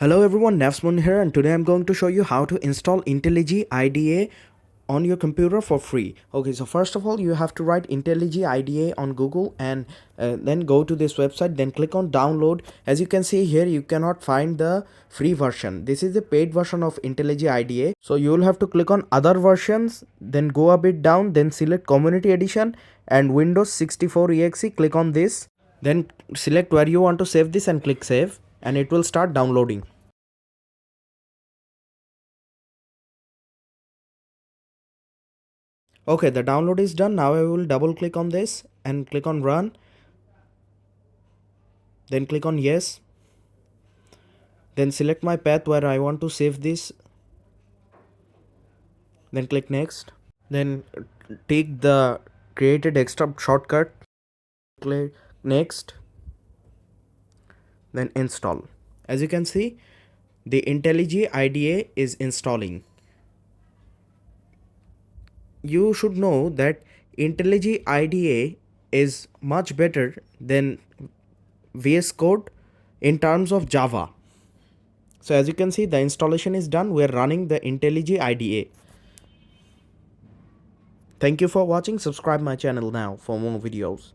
Hello everyone, NAFSMUN here, and today I'm going to show you how to install IntelliJ IDEA on your computer for free. Okay, so first of all, you have to write IntelliJ IDEA on Google and then go to this website, then click on download. As you can see here, you cannot find the free version. This is the paid version of IntelliJ IDEA. So you will have to click on other versions, then go a bit down, then select Community Edition and Windows 64 EXE. Click on this, then select where you want to save this and click save, and it will start downloading. Okay, the download is done. Now I will double click on this and click on run. Then click on yes. Then select my path where I want to save this. Then click next. Then take the created extra shortcut. Click next. Then install. As you can see, the IntelliJ IDEA is installing. You should know that IntelliJ IDEA is much better than VS Code in terms of Java. So as you can see, the installation is done. We are running the IntelliJ IDEA. Thank you for watching. Subscribe my channel now for more videos.